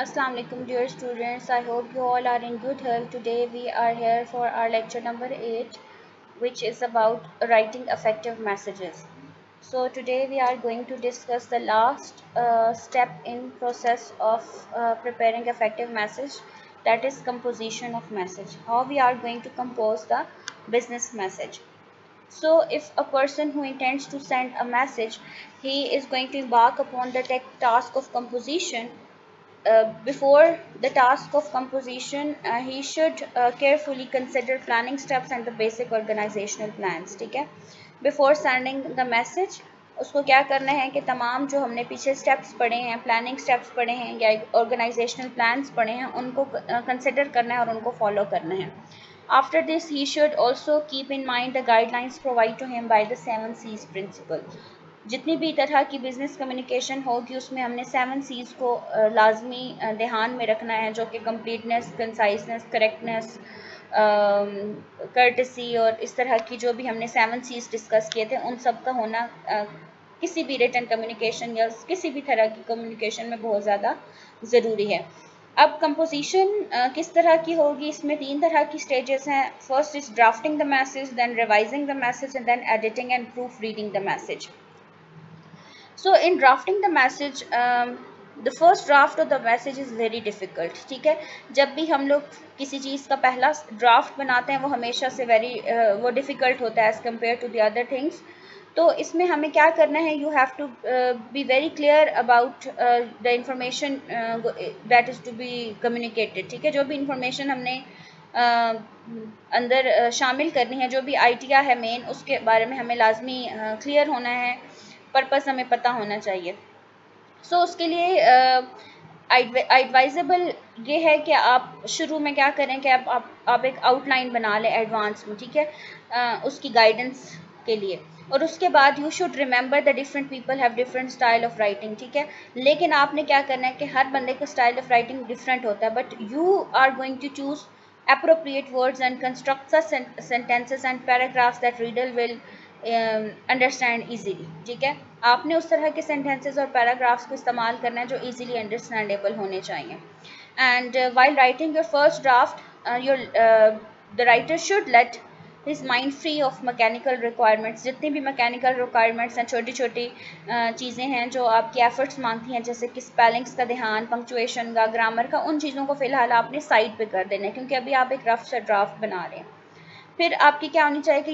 Assalamu alaikum dear students. I hope you all are in good health. Today we are here for our lecture number 8, which is about writing effective messages. So today we are going to discuss the last step in process of preparing effective message, that is composition of message. How we are going to compose the business message. So if a person who intends to send a message, he is going to embark upon the task of composition. Before the task of composition, he should carefully consider planning steps and the basic organizational plans. ठीक है, before sending the message उसको क्या करना है कि तमाम जो हमने पीछे स्टेप्स पढ़े हैं, प्लानिंग स्टेप्स पढ़े हैं या ऑर्गेनाइजेशनल प्लान्स पढ़े हैं, उनको कंसिडर करना है और उनको फॉलो करना है. After this, he should also keep in mind the guidelines provided to him by the 7 C's principle. जितनी भी तरह की बिज़नेस कम्युनिकेशन होगी उसमें हमने 7 C's को लाजमी ध्यान में रखना है, जो कि कंप्लीटनेस, कंसाइसनेस, करेक्टनेस, कर्टसी और इस तरह की जो भी हमने 7 C's डिस्कस किए थे, उन सब का होना किसी भी रिटन कम्युनिकेशन या किसी भी तरह की कम्युनिकेशन में बहुत ज़्यादा ज़रूरी है. अब कंपोजिशन किस तरह की होगी, इसमें 3 तरह की स्टेजेस हैं. First is drafting the message, then revising the message and then editing and proofreading the message. So in drafting the message, the first draft of the message is very difficult. ठीक है, जब भी हम लोग किसी चीज़ का पहला draft बनाते हैं वो हमेशा से वो डिफ़िकल्ट होता है as compare to the other things. तो इसमें हमें क्या करना है, you have to be very clear about the information that is to be communicated. ठीक है, जो भी इंफॉर्मेशन हमने अंदर शामिल करनी है, जो भी आइडिया है मेन, उसके बारे में हमें लाजमी क्लियर होना है, पर्पस हमें पता होना चाहिए. सो उसके लिए एडवाइजेबल ये है कि आप शुरू में क्या करें कि आप एक आउटलाइन बना लें एडवांस में. ठीक है, उसकी गाइडेंस के लिए. और उसके बाद you should remember the different people have different style of writing. ठीक है, लेकिन आपने क्या करना है कि हर बंदे का स्टाइल ऑफ राइटिंग डिफरेंट होता है, but you are going to choose appropriate words and construct such sentences and paragraphs that reader will understand easily. ठीक है, आपने उस तरह के सेंटेंसेस और पैराग्राफ्स को इस्तेमाल करना है जो ईजीली अंडरस्टैंडेबल होने चाहिए. And while writing your first draft, the writer should let his mind free of mechanical requirements. जितनी भी मैकेनिकल रिक्वायरमेंट्स हैं, छोटी छोटी चीज़ें हैं जो आपकी एफर्ट्स मांगती हैं, जैसे कि स्पेलिंग्स का ध्यान, पंक्चुएशन का, ग्रामर का, उन चीज़ों को फ़िलहाल आपने साइड पे कर देना है, क्योंकि अभी आप एक रफ सा ड्राफ्ट बना रहे हैं. फिर आपकी क्या होनी चाहिए कि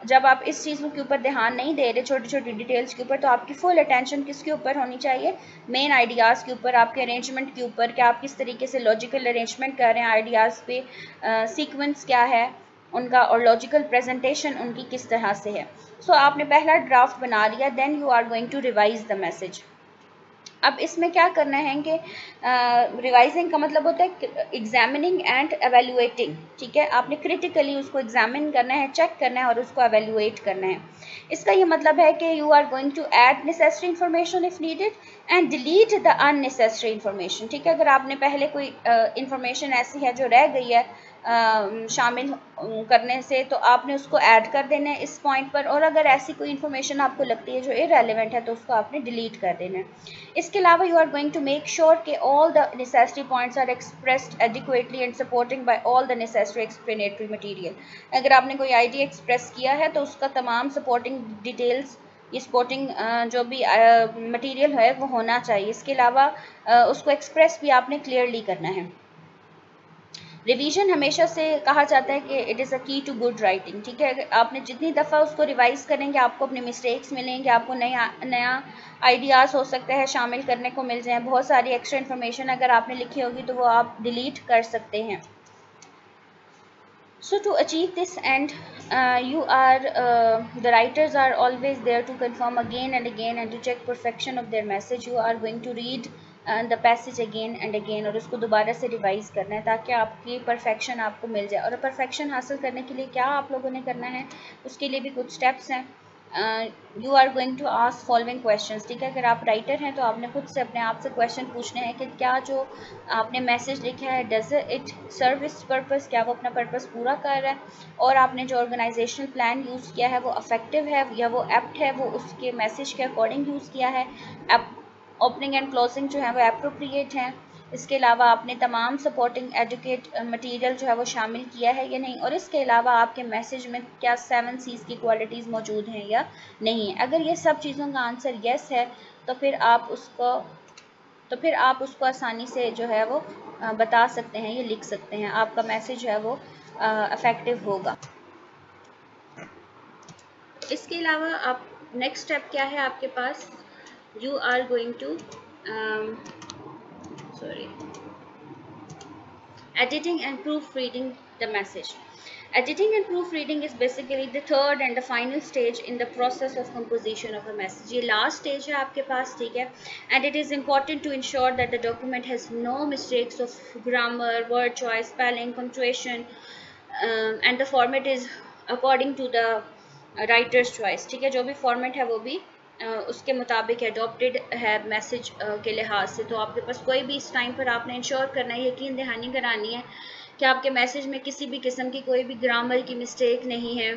जब आप इस चीज़ों के ऊपर ध्यान नहीं दे रहे, छोटी छोटी डिटेल्स के ऊपर, तो आपकी फुल अटेंशन किसके ऊपर होनी चाहिए, मेन आइडियाज़ के ऊपर, आपके अरेंजमेंट के ऊपर, कि आप किस तरीके से लॉजिकल अरेंजमेंट कर रहे हैं आइडियाज़ पे, सीक्वेंस क्या है उनका और लॉजिकल प्रेजेंटेशन उनकी किस तरह से है. सो आपने पहला ड्राफ्ट बना लिया, then you are going to revise the message. अब इसमें क्या करना है कि रिवाइजिंग का मतलब होता है एग्जामिनिंग एंड एवेल्युएटिंग. ठीक है, आपने क्रिटिकली उसको एग्जामिन करना है, चेक करना है और उसको एवेल्युएट करना है. इसका ये मतलब है कि you are going to add necessary information if needed and delete the unnecessary information. ठीक है, अगर आपने पहले कोई इंफॉर्मेशन ऐसी है जो रह गई है शामिल करने से, तो आपने उसको ऐड कर देना है इस पॉइंट पर, और अगर ऐसी कोई इन्फॉर्मेशन आपको लगती है जो इररेलेवेंट है तो उसको आपने डिलीट कर देना है. इसके अलावा you are going to make sure कि all the necessary points are expressed adequately and supporting by all the necessary explanatory material. अगर आपने कोई आइडिया एक्सप्रेस किया है तो उसका तमाम सपोर्टिंग डिटेल्स, ये सपोर्टिंग जो भी मटेरियल है वो होना चाहिए. इसके अलावा उसको एक्सप्रेस भी आपने क्लियरली करना है. रिवीजन हमेशा से कहा जाता है कि इट इज़ अ की टू गुड राइटिंग. ठीक है, आपने जितनी दफ़ा उसको रिवाइज करेंगे आपको अपने मिस्टेक्स मिलेंगे, आपको नया आइडियाज़ हो सकता है शामिल करने को मिल जाए, बहुत सारी एक्स्ट्रा इन्फॉर्मेशन अगर आपने लिखी होगी तो वो आप डिलीट कर सकते हैं. So to achieve this end, the writers are always there to confirm again and again and to check perfection of their message. You are going to read the passage again and again और उसको दोबारा से revise करना है ताकि आपकी perfection आपको मिल जाए. और परफेक्शन हासिल करने के लिए क्या आप लोगों ने करना है, उसके लिए भी कुछ स्टेप्स हैं. You are going to ask following questions. ठीक है, अगर आप राइटर हैं तो आपने खुद से अपने आप से क्वेश्चन पूछने हैं कि क्या जो आपने मैसेज लिखा है does it serve its purpose, क्या वो अपना पर्पस पूरा कर रहा है, और आपने जो ऑर्गेनाइजेशनल प्लान यूज़ किया है वो अफेक्टिव है या वो एप्ट है, वो उसके मैसेज के अकॉर्डिंग यूज़ किया है. ओपनिंग एंड क्लोजिंग जो है वो एप्रोप्रिएट हैं। इसके अलावा आपने तमाम सपोर्टिंग एजुकेट मटेरियल जो है वो शामिल किया है या नहीं, और इसके अलावा आपके मैसेज में क्या 7 C's की क्वालिटीज़ मौजूद हैं या नहीं। अगर ये सब चीज़ों का आंसर येस है तो फिर आप उसको आसानी से जो है वो बता सकते हैं, ये लिख सकते हैं, आपका मैसेज है वो इफ़ेक्टिव होगा। इसके अलावा आप नेक्स्ट स्टेप क्या है आपके पास, you are going to editing and proofreading the message. Editing and proofreading is basically the third and the final stage in the process of composition of a message. ये last stage है आपके पास, ठीक है, and it is important to ensure that the document has no mistakes of grammar, word choice, spelling, punctuation, and the format is according to the writer's choice, ठीक है, जो भी format है वो भी उसके मुताबिक एडॉप्टेड है मैसेज के लिहाज से। तो आपके पास कोई भी इस टाइम पर आपने इंश्योर करना है, यकीन दहानी करानी है कि आपके मैसेज में किसी भी किस्म की कोई भी ग्रामर की मिस्टेक नहीं है,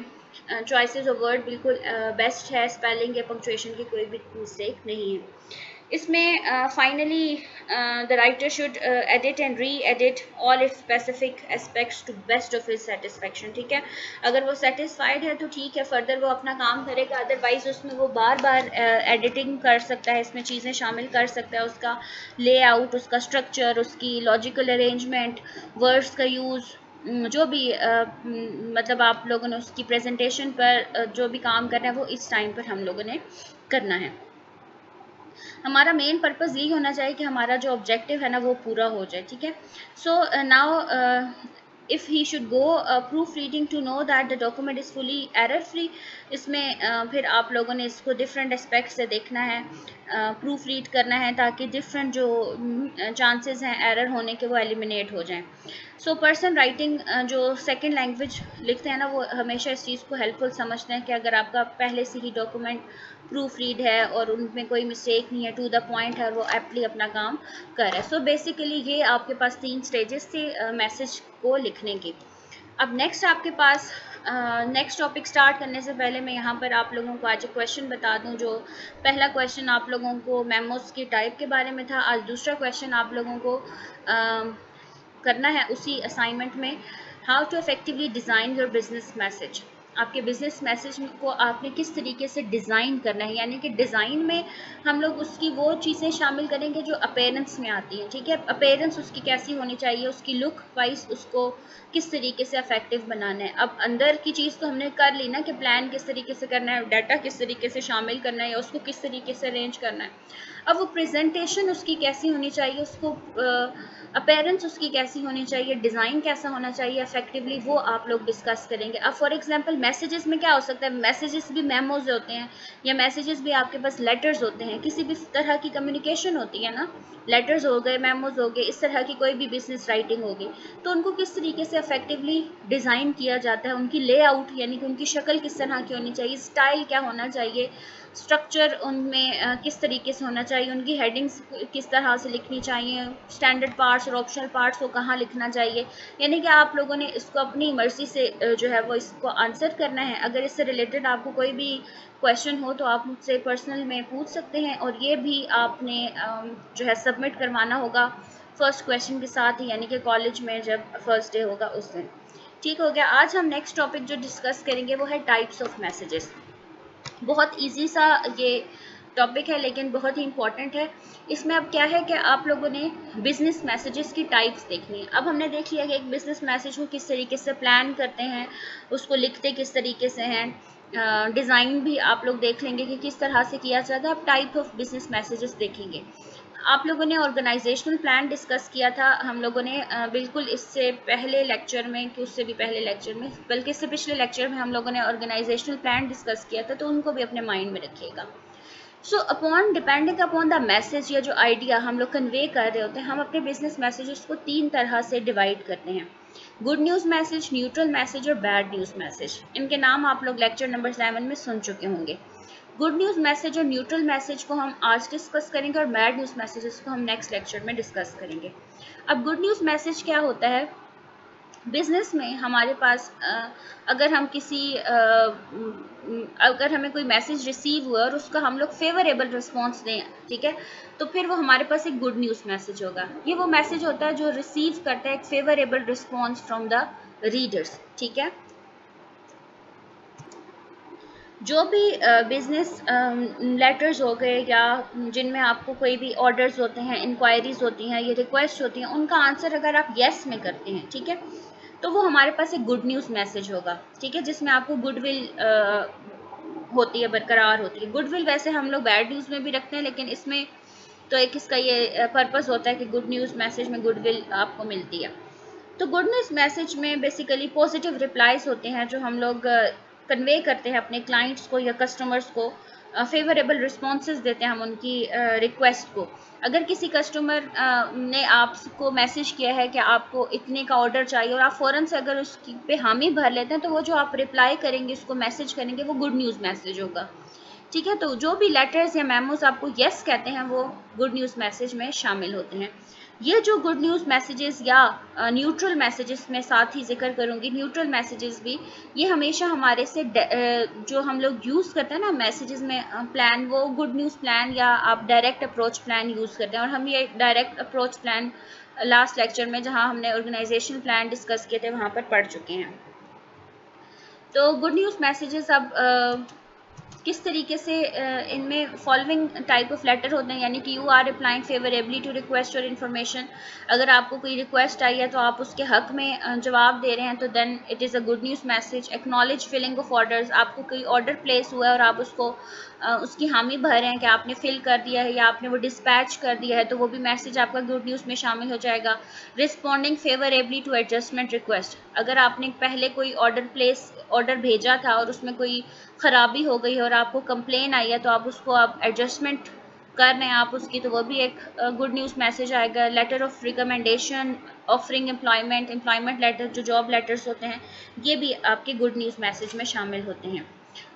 चॉइसेस ऑफ वर्ड बिल्कुल बेस्ट है, स्पेलिंग या पंक्चुएशन की कोई भी मिस्टेक नहीं है। इसमें finally the writer should edit and re edit all its specific aspects to best of his satisfaction, ठीक है। अगर वो सेटिस्फाइड है तो ठीक है, फर्दर वो अपना काम करेगा, अदरवाइज उसमें वो बार बार एडिटिंग कर सकता है, इसमें चीज़ें शामिल कर सकता है, उसका लेआउट, उसका स्ट्रक्चर, उसकी लॉजिकल अरेंजमेंट, वर्ड्स का यूज़, जो भी मतलब आप लोगों ने उसकी प्रेजेंटेशन पर जो भी काम करना है वो इस टाइम पर हम लोगों ने करना है। हमारा मेन पर्पज़ यही होना चाहिए कि हमारा जो ऑब्जेक्टिव है ना वो पूरा हो जाए, ठीक है। So now if he should go proofreading to know that the document is fully error free, इसमें फिर आप लोगों ने इसको डिफरेंट एस्पेक्ट से देखना है, प्रूफ रीड करना है, ताकि डिफरेंट जो चांसेस हैं एरर होने के वो एलिमिनेट हो जाएं। सो पर्सन राइटिंग जो सेकंड लैंग्वेज लिखते हैं ना वो हमेशा इस चीज़ को हेल्पफुल समझते हैं कि अगर आपका पहले से ही डॉक्यूमेंट प्रूफ रीड है और उनमें कोई मिस्टेक नहीं है, टू द पॉइंट है, और वो एप्टली अपना काम कर रहा है। सो बेसिकली ये आपके पास 3 स्टेजेस थे मैसेज को लिखने की। अब नेक्स्ट आपके पास नेक्स्ट टॉपिक स्टार्ट करने से पहले मैं यहाँ पर आप लोगों को आज एक क्वेश्चन बता दूँ। जो पहला क्वेश्चन आप लोगों को मेमोज की टाइप के बारे में था, आज दूसरा क्वेश्चन आप लोगों को करना है उसी असाइनमेंट में, how to effectively design your business message. आपके बिजनेस मैसेज को आपने किस तरीके से डिज़ाइन करना है, यानी कि डिज़ाइन में हम लोग उसकी वो चीज़ें शामिल करेंगे जो अपीयरेंस में आती हैं, ठीक है। अपीयरेंस उसकी कैसी होनी चाहिए, उसकी लुक वाइज उसको किस तरीके से इफेक्टिव बनाना है। अब अंदर की चीज़ तो हमने कर ली ना कि प्लान किस तरीके से करना है, डाटा किस तरीके से शामिल करना है या उसको किस तरीके से अरेंज करना है। अब वो प्रेजेंटेशन उसकी कैसी होनी चाहिए, उसको अपीयरेंस उसकी कैसी होनी चाहिए, डिज़ाइन कैसा होना चाहिए इफेक्टिवली, वो आप लोग डिस्कस करेंगे। अब फॉर एग्जांपल मैसेजेस में क्या हो सकता है, मैसेजेस भी मेमोज होते हैं या मैसेजेस भी आपके पास लेटर्स होते हैं, किसी भी तरह की कम्युनिकेशन होती है ना, लेटर्स हो गए, मेमोज हो गए, इस तरह की कोई भी बिजनेस राइटिंग होगी, तो उनको किस तरीके से इफेक्टिवली डिज़ाइन किया जाता है, उनकी लेआउट यानी कि उनकी शक्ल किस तरह की होनी चाहिए, स्टाइल क्या होना चाहिए, स्ट्रक्चर उनमें किस तरीके से होना चाहिए, उनकी हेडिंग्स किस तरह से लिखनी चाहिए, स्टैंडर्ड पार्ट्स और ऑप्शनल पार्ट्स को कहाँ लिखना चाहिए, यानी कि आप लोगों ने इसको अपनी मर्जी से जो है वो इसको आंसर करना है। अगर इससे रिलेटेड आपको कोई भी क्वेश्चन हो तो आप मुझसे पर्सनल में पूछ सकते हैं, और ये भी आपने जो है सबमिट करवाना होगा फर्स्ट क्वेश्चन के साथ ही, यानी कि कॉलेज में जब फर्स्ट डे होगा उस दिन। ठीक हो गया। आज हम नेक्स्ट टॉपिक जो डिस्कस करेंगे वो है टाइप्स ऑफ मैसेजेस। बहुत इजी सा ये टॉपिक है लेकिन बहुत ही इम्पॉर्टेंट है। इसमें अब क्या है कि आप लोगों ने बिजनेस मैसेजेस की टाइप्स देखनी है। अब हमने देख लिया कि एक बिजनेस मैसेज को किस तरीके से प्लान करते हैं, उसको लिखते किस तरीके से हैं, डिज़ाइन भी आप लोग देख लेंगे कि किस तरह से किया जाता है। अब टाइप ऑफ बिजनेस मैसेजेस देखेंगे। आप लोगों ने ऑर्गेनाइजेशनल प्लान डिस्कस किया था हम लोगों ने बिल्कुल इससे पहले लेक्चर में, कि उससे भी पहले लेक्चर में, बल्कि इससे पिछले लेक्चर में हम लोगों ने ऑर्गेनाइजेशनल प्लान डिस्कस किया था, तो उनको भी अपने माइंड में रखिएगा। So upon depending upon the message या जो आइडिया हम लोग कन्वे कर रहे होते हैं, हम अपने बिजनेस मैसेजेस को 3 तरह से डिवाइड करते हैं, good news message, neutral message और बैड न्यूज़ मैसेज। इनके नाम आप लोग लेक्चर नंबर 7 में सुन चुके होंगे। गुड न्यूज़ मैसेज और न्यूट्रल मैसेज को हम आज डिस्कस करेंगे और बैड न्यूज़ मैसेजेस को हम नेक्स्ट लेक्चर में डिस्कस करेंगे। अब गुड न्यूज़ मैसेज क्या होता है, बिजनेस में हमारे पास अगर हम अगर हमें कोई मैसेज रिसीव हुआ और उसका हम लोग फेवरेबल रिस्पॉन्स दें, ठीक है, तो फिर वो हमारे पास एक गुड न्यूज़ मैसेज होगा। ये वो मैसेज होता है जो रिसीव करता है एक favourable response from the readers, ठीक है। जो भी बिजनेस लेटर्स हो गए या जिनमें आपको कोई भी ऑर्डर्स होते हैं, इंक्वायरीज होती हैं या रिक्वेस्ट होती हैं, उनका आंसर अगर आप येस में करते हैं, ठीक है, तो वो हमारे पास एक गुड न्यूज़ मैसेज होगा, ठीक है, जिसमें आपको गुडविल होती है, बरकरार होती है। गुडविल वैसे हम लोग बैड न्यूज़ में भी रखते हैं, लेकिन इसमें तो एक इसका ये पर्पस होता है कि गुड न्यूज़ मैसेज में गुडविल आपको मिलती है। तो गुड न्यूज़ मैसेज में बेसिकली पॉजिटिव रिप्लाईज होते हैं जो हम लोग कन्वे करते हैं अपने क्लाइंट्स को या कस्टमर्स को, फेवरेबल रिस्पॉन्सेज देते हैं हम उनकी रिक्वेस्ट को। अगर किसी कस्टमर ने आपको मैसेज किया है कि आपको इतने का ऑर्डर चाहिए और आप फ़ौरन से अगर उसकी पे हामी भर लेते हैं, तो वो जो आप रिप्लाई करेंगे, उसको मैसेज करेंगे, वो गुड न्यूज़ मैसेज होगा, ठीक है। तो जो भी लेटर्स या मेमोज आपको येस कहते हैं वो गुड न्यूज़ मैसेज में शामिल होते हैं। ये जो गुड न्यूज़ मैसेजेस या न्यूट्रल मैसेजेस में साथ ही जिक्र करूँगी, न्यूट्रल मैसेजेस भी ये हमेशा हमारे से जो हम लोग यूज़ करते हैं ना मैसेजेस में प्लान, वो गुड न्यूज़ प्लान या आप डायरेक्ट अप्रोच प्लान यूज़ करते हैं। और हम ये direct approach plan last lecture में जहाँ हमने ऑर्गेनाइजेशन प्लान डिस्कस किए थे वहाँ पर पढ़ चुके हैं। तो गुड न्यूज़ मैसेजेस अब किस तरीके से इनमें फॉलोइंग टाइप ऑफ लेटर होते हैं, यानी कि you are replying favourably to request और इन्फॉर्मेशन। अगर आपको कोई रिक्वेस्ट आई है तो आप उसके हक में जवाब दे रहे हैं, तो then it is a good news message. Acknowledge filling of orders, आपको कोई ऑर्डर प्लेस हुआ है और आप उसको उसकी हामी भर रहे हैं कि आपने फिल कर दिया है या आपने वो डिस्पैच कर दिया है, तो वो भी मैसेज आपका गुड न्यूज़ में शामिल हो जाएगा। Responding favourably to adjustment request, अगर आपने पहले कोई ऑर्डर भेजा था और उसमें कोई ख़राबी हो गई है और आपको कंप्लेन आई है, तो आप उसको आप एडजस्टमेंट कर रहे हैं आप उसकी, तो वो भी एक गुड न्यूज़ मैसेज आएगा। Letter of recommendation, offering employment letter, जो जॉब लेटर्स होते हैं, ये भी आपके गुड न्यूज़ मैसेज में शामिल होते हैं।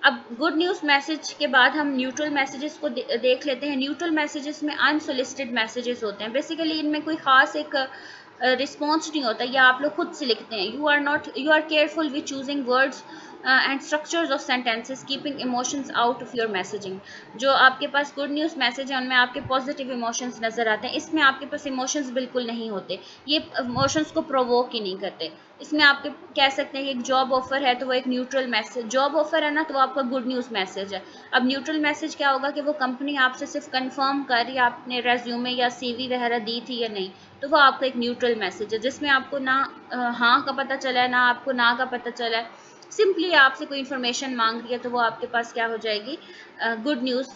अब गुड न्यूज़ मैसेज के बाद हम न्यूट्रल मैसेजेस को देख लेते हैं। न्यूट्रल मैसेजेस में अनसोलिसिटेड मैसेजेस होते हैं। बेसिकली इनमें कोई ख़ास एक रिस्पॉन्स नहीं होता, या आप लोग खुद से लिखते हैं। You are careful with choosing words and structures of sentences, keeping emotions out of your messaging. जो आपके पास गुड न्यूज़ मैसेज है उनमें आपके पॉजिटिव इमोशंस नज़र आते हैं, इसमें आपके पास इमोशंस बिल्कुल नहीं होते, ये इमोशंस को प्रोवोक ही नहीं करते। इसमें आप कह सकते हैं कि एक जॉब ऑफर है तो वो एक न्यूट्रल मैसेज, जॉब ऑफर है ना, तो वो आपका गुड न्यूज़ मैसेज है। अब न्यूट्रल मैसेज क्या होगा कि वो कंपनी आपसे सिर्फ कंफर्म कर रही है आपने रेज्यूमे या सीवी वगैरह दी थी या नहीं, तो वो आपका एक न्यूट्रल मैसेज है, जिसमें आपको ना हाँ का पता चला है ना आपको ना का पता चला है, सिंपली आपसे कोई इन्फॉर्मेशन मांग रही है, तो वो आपके पास क्या हो जाएगी, गुड न्यूज़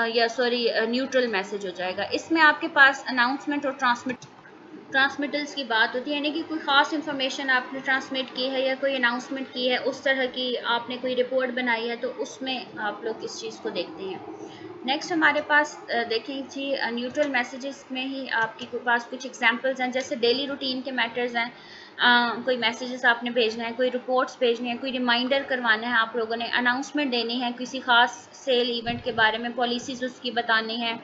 या सॉरी न्यूट्रल मैसेज हो जाएगा। इसमें आपके पास अनाउंसमेंट और ट्रांसमिटल्स की बात होती है, यानी कि कोई ख़ास इन्फॉर्मेशन आपने ट्रांसमिट की है या कोई अनाउंसमेंट की है, उस तरह की आपने कोई रिपोर्ट बनाई है, तो उसमें आप लोग इस चीज़ को देखते हैं। नेक्स्ट हमारे पास देखें जी, न्यूट्रल मैसेजेस में ही आपके पास कुछ एग्जांपल्स हैं, जैसे डेली रूटीन के मैटर्स हैं। कोई मैसेजेस आपने भेजना है, कोई रिपोर्ट्स भेजनी है, कोई रिमाइंडर करवाना है, आप लोगों ने अनाउंसमेंट देनी है किसी ख़ास सेल इवेंट के बारे में, पॉलिसीज़ उसकी बतानी है,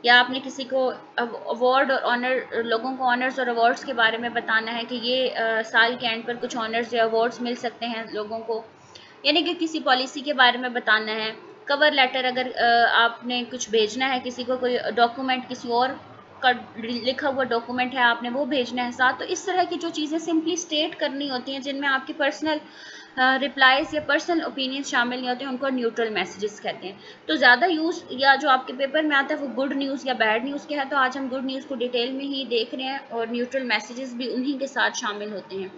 या आपने किसी को अवार्ड और ऑनर, लोगों को ऑनर्स और अवार्ड्स के बारे में बताना है कि ये साल के एंड पर कुछ ऑनर्स या अवार्ड्स मिल सकते हैं लोगों को, यानी कि किसी पॉलिसी के बारे में बताना है। कवर लेटर, अगर आपने कुछ भेजना है किसी को, कोई डॉक्यूमेंट किसी और का लिखा हुआ डॉक्यूमेंट है आपने वो भेजना है साथ, तो इस तरह की जो चीज़ें सिंपली स्टेट करनी होती हैं, जिनमें आपकी पर्सनल रिप्लाईज या पर्सनल ओपिनियन शामिल नहीं होते हैं, उनको न्यूट्रल मैसेजेस कहते हैं। तो ज़्यादा यूज़ या जो आपके पेपर में आता है वो गुड न्यूज़ या बैड न्यूज़ के है, तो आज हम गुड न्यूज़ को डिटेल में ही देख रहे हैं और न्यूट्रल मैसेजेस भी उन्हीं के साथ शामिल होते हैं।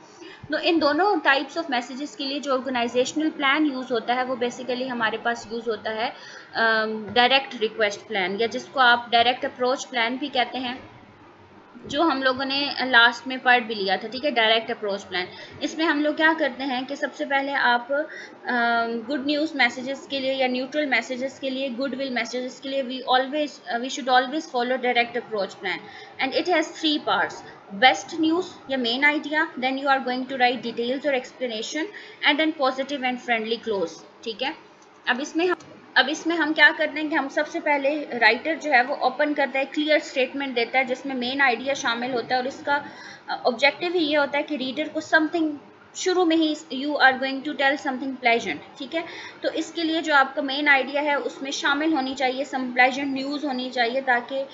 तो इन दोनों टाइप्स ऑफ मैसेजेस के लिए जो ऑर्गेनाइजेशनल प्लान यूज़ होता है वो बेसिकली हमारे पास यूज़ होता है डायरेक्ट रिक्वेस्ट प्लान, या जिसको आप डायरेक्ट अप्रोच प्लान भी कहते हैं, जो हम लोगों ने लास्ट में पढ़ भी लिया था, ठीक है, डायरेक्ट अप्रोच प्लान। इसमें हम लोग क्या करते हैं कि सबसे पहले आप गुड न्यूज़ मैसेजेस के लिए या न्यूट्रल मैसेजेस के लिए, गुड विल मैसेजेस के लिए we should always follow direct approach plan, and it has 3 parts: best news या main idea, then you are going to write details और explanation, and then positive and friendly close, ठीक है। अब इसमें अब इसमें हम क्या करते हैं कि हम सबसे पहले राइटर जो है वो ओपन करता है, क्लियर स्टेटमेंट देता है जिसमें मेन आइडिया शामिल होता है, और इसका ऑब्जेक्टिव ही ये होता है कि रीडर को समथिंग शुरू में ही you are going to tell something pleasant, ठीक है। तो इसके लिए जो आपका मेन आइडिया है उसमें शामिल होनी चाहिए सम प्लेजेंट न्यूज़ होनी चाहिए, ताकि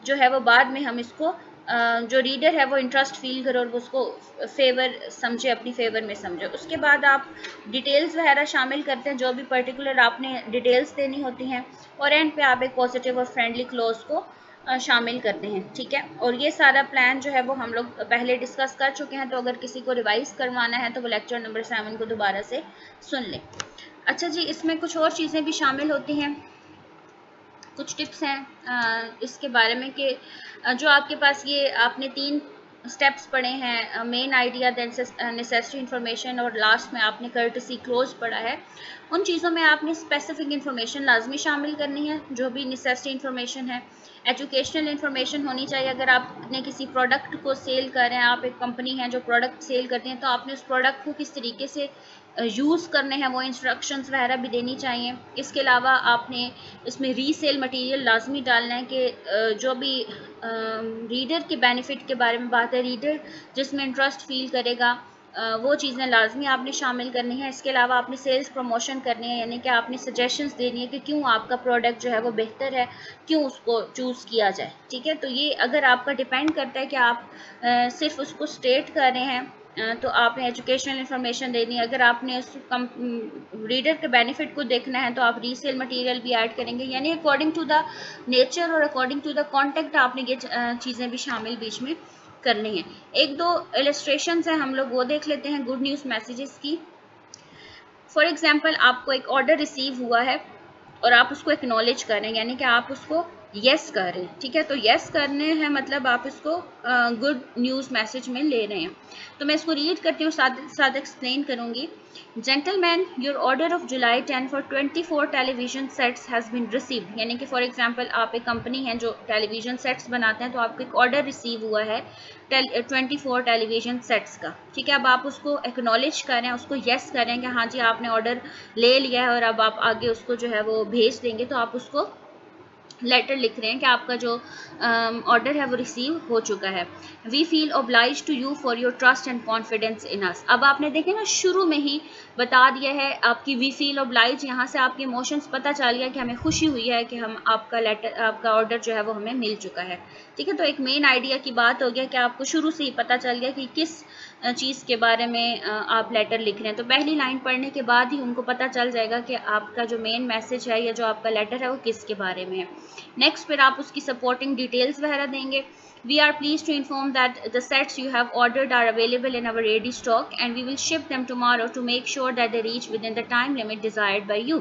जो है वो बाद में हम इसको जो रीडर है वो इंटरेस्ट फील करे और वो उसको फेवर समझे, अपनी फेवर में समझे। उसके बाद आप डिटेल्स वगैरह शामिल करते हैं, जो भी पर्टिकुलर आपने डिटेल्स देनी होती हैं, और एंड पे आप एक पॉजिटिव और फ्रेंडली क्लोज को शामिल करते हैं, ठीक है। और ये सारा प्लान जो है वो हम लोग पहले डिस्कस कर चुके हैं, तो अगर किसी को रिवाइज करवाना है तो वो लेक्चर नंबर 7 को दोबारा से सुन लें। अच्छा जी, इसमें कुछ और चीज़ें भी शामिल होती हैं, कुछ टिप्स हैं इसके बारे में कि जो आपके पास ये आपने 3 स्टेप्स पढ़े हैं, main idea, then necessary information, और लास्ट में आपने कर्टसी क्लोज पढ़ा है। उन चीज़ों में आपने स्पेसिफिक इन्फॉर्मेशन लाजमी शामिल करनी है, जो भी नेसेसरी इन्फॉर्मेशन है। एजुकेशनल इन्फॉर्मेशन होनी चाहिए, अगर आपने किसी प्रोडक्ट को सेल कर रहे हैं, आप एक कंपनी है जो प्रोडक्ट सेल करते हैं, तो आपने उस प्रोडक्ट को किस तरीके से यूज़ करने हैं वो इंस्ट्रक्शंस वगैरह भी देनी चाहिए। इसके अलावा आपने इसमें रीसेल मटेरियल लाजमी डालना है कि जो भी रीडर के बेनिफिट के बारे में बात है, रीडर जिसमें इंटरेस्ट फील करेगा, वो चीज़ें लाजमी आपने शामिल करनी है। इसके अलावा आपने सेल्स प्रमोशन करनी है, यानी कि आपने सजेशंस देनी है कि क्यों आपका प्रोडक्ट जो है वो बेहतर है, क्यों उसको चूज़ किया जाए, ठीक है। तो ये अगर आपका डिपेंड करता है कि आप सिर्फ उसको स्टेट कर रहे हैं, तो आपने एजुकेशनल इन्फॉर्मेशन देनी है। अगर आपने उस रीडर के बेनिफिट को देखना है तो आप रीसेल मटेरियल भी ऐड करेंगे, यानी अकॉर्डिंग टू द नेचर और अकॉर्डिंग टू द कॉन्टेक्ट आपने ये चीज़ें भी शामिल बीच में करनी है। 1-2 इलस्ट्रेशंस हैं, हम लोग वो देख लेते हैं गुड न्यूज़ मैसेजेस की। फॉर एग्जांपल, आपको एक ऑर्डर रिसीव हुआ है और आप उसको एक्नॉलेज कर रहे हैं, यानी कि आप उसको यस कर रहे हैं, ठीक है। तो यस करने हैं मतलब आप इसको गुड न्यूज़ मैसेज में ले रहे हैं। तो मैं इसको रीड करती हूँ, साथ साथ एक्सप्लेन करूँगी। Gentleman, your order of July 10 for 24 television sets has been received, यानी कि फॉर एग्जांपल आप एक कंपनी है जो टेलीविजन सेट्स बनाते हैं, तो आपको एक ऑर्डर रिसीव हुआ है 24 टेलीविजन सेट्स का, ठीक है। अब आप उसको एक्नॉलेज कर रहे हैं, उसको यस कर रहे हैं कि हाँ जी आपने ऑर्डर ले लिया है और अब आप आगे उसको जो है वो भेज देंगे, तो आप उसको लेटर लिख रहे हैं कि आपका जो ऑर्डर है वो रिसीव हो चुका है। We feel oblige to you for your trust and confidence in us. अब आपने देखे ना शुरू में ही बता दिया है आपकी वी फील ओब्लाइज, यहाँ से आपके इमोशंस पता चल गया कि हमें खुशी हुई है कि हम आपका ऑर्डर जो है वो हमें मिल चुका है, ठीक है। तो एक मेन आइडिया की बात हो गया कि आपको शुरू से ही पता चल गया कि किस चीज़ के बारे में आप लेटर लिख रहे हैं। तो पहली लाइन पढ़ने के बाद ही उनको पता चल जाएगा कि आपका जो मेन मैसेज है या जो आपका लेटर है वो किसके बारे में है। नेक्स्ट फिर आप उसकी सपोर्टिंग डिटेल्स वगैरह देंगे। We are pleased to inform that the sets you have ordered are available in our ready stock and we will ship them tomorrow to make sure that they reach within the time limit desired by you.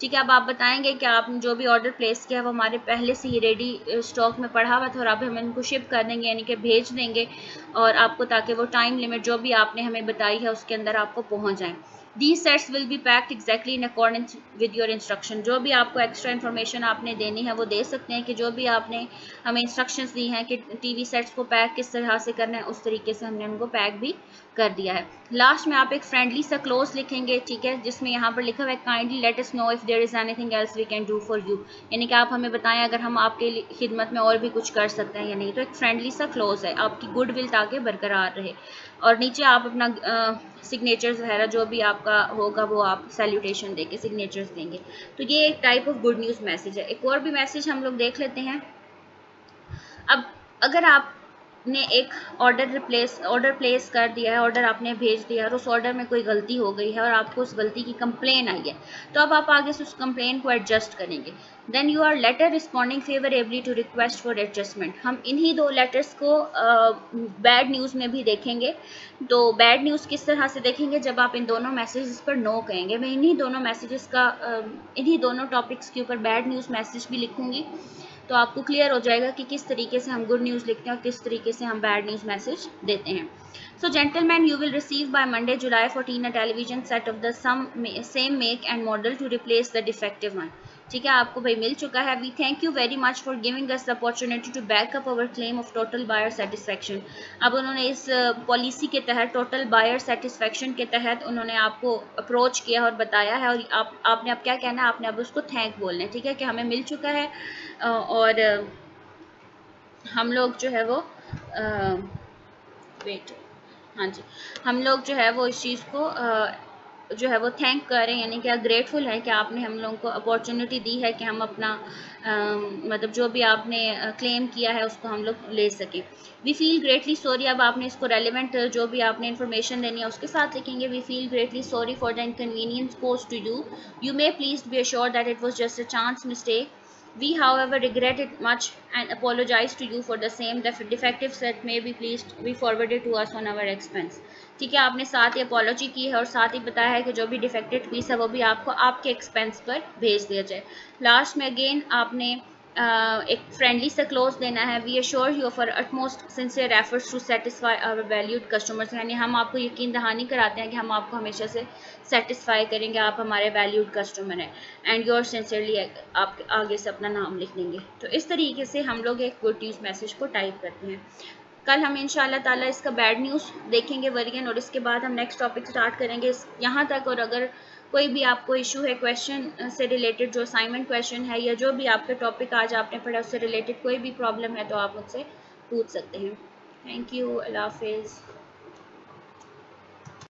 ठीक है, अब आप बताएंगे कि आपने जो भी order place किया है वो हमारे पहले से ही रेडी स्टॉक में पड़ा हुआ था और अब हम इनको शिप कर देंगे, यानी कि भेज देंगे और आपको, ताकि वो टाइम लिमिट जो भी आपने हमें बताई है उसके अंदर आपको पहुंच जाएं। These sets will be packed exactly in accordance with your instruction. जो भी आपको एक्स्ट्रा इन्फॉर्मेशन आपने देनी है वो दे सकते हैं कि जो भी आपने हमें इंस्ट्रक्शंस दी हैं कि टीवी सेट्स को पैक किस तरह से करना है, उस तरीके से हमने उनको पैक भी कर दिया है। लास्ट में आप एक फ्रेंडली सा क्लोज लिखेंगे, ठीक है, जिसमें यहाँ पर लिखा हुआ है kindly let us know if there is anything else we can do for you, यानी कि आप हमें बताएं अगर हम आपके खिदमत में और भी कुछ कर सकते हैं या नहीं। तो एक फ्रेंडली सा क्लोज है, आपकी गुडविल ताकि बरकरार रहे। और नीचे आप अपना सिग्नेचर्स वगैरह जो भी आपका होगा वो आप सैल्यूटेशन देके सिग्नेचर्स देंगे। तो ये एक type of good news message है। एक और भी मैसेज हम लोग देख लेते हैं। अब अगर आपने एक ऑर्डर प्लेस कर दिया है, ऑर्डर आपने भेज दिया और उस ऑर्डर में कोई गलती हो गई है और आपको उस गलती की कंप्लेन आई है, तो अब आप आगे से उस कंप्लेन को एडजस्ट करेंगे। Then you are letter responding favourably to request for adjustment. हम इन्हीं 2 लेटर्स को बैड न्यूज़ में भी देखेंगे। तो बैड न्यूज़ किस तरह से देखेंगे, जब आप इन दोनों मैसेजेस पर नो कहेंगे। मैं इन्हीं दोनों मैसेजेस का इन्हीं दोनों टॉपिक्स के ऊपर बैड न्यूज़ मैसेज भी लिखूंगी, तो आपको क्लियर हो जाएगा कि किस तरीके से हम गुड न्यूज़ लिखते हैं और किस तरीके से हम बैड न्यूज़ मैसेज देते हैं। So gentleman, you will receive by Monday July 14 a television set of the same make and model to replace the defective one. ठीक है, आपको भाई मिल चुका है। We thank you very much for giving us the opportunity to back up our claim of total buyer satisfaction. अब उन्होंने इस पॉलिसी के तहत, टोटल बायर सेटिस्फेक्शन के तहत उन्होंने आपको अप्रोच किया और बताया है, और आपने अब क्या कहना है, आपने अब उसको थैंक बोलना है, ठीक है, कि हमें मिल चुका है और हम लोग जो है वो वेट हाँ जी, हम लोग जो है वो इस चीज़ को जो है वो थैंक कर रहे हैं, यानी कि ग्रेटफुल है कि आपने हम लोगों को अपॉर्चुनिटी दी है कि हम अपना मतलब जो भी आपने क्लेम किया है उसको हम लोग ले सकें। वी फील ग्रेटली सॉरी, अब आपने इसको रेलिवेंट जो भी आपने इन्फॉर्मेशन देनी है उसके साथ लिखेंगे। We feel greatly sorry for the inconvenience post to you, you may please be assure that it was just a chance mistake. We, however, regret it much and apologize to you for the same. The defective set may be pleased be forwarded to us on our expense. ठीक है, आपने साथ ही apology की है और साथ ही बताया है कि जो भी डिफेक्टेड पीस है वो भी आपको आपके एक्सपेंस पर भेज दिया जाए। लास्ट में अगेन आपने एक फ्रेंडली सा क्लोज देना है। We assure you for utmost sincere efforts to satisfy our valued customers, यानी हम आपको यकीन दहानी कराते हैं कि हम आपको हमेशा से सेटिस्फाई करेंगे, आप हमारे वैल्यूड कस्टमर हैं, एंड योर सिंसियरली आप आगे से अपना नाम लिख देंगे। तो इस तरीके से हम लोग एक गुड न्यूज़ मैसेज को टाइप करते हैं। कल हम इंशाल्लाह ताला इसका बैड न्यूज़ देखेंगे वर्जन, और इसके बाद हम नेक्स्ट टॉपिक स्टार्ट करेंगे यहाँ तक। और अगर कोई भी आपको इशू है क्वेश्चन से रिलेटेड, जो असाइनमेंट क्वेश्चन है या जो भी आपका टॉपिक आज आपने पढ़ा उससे रिलेटेड कोई भी प्रॉब्लम है तो आप मुझसे पूछ सकते हैं। थैंक यू, अल्लाह हाफिज़।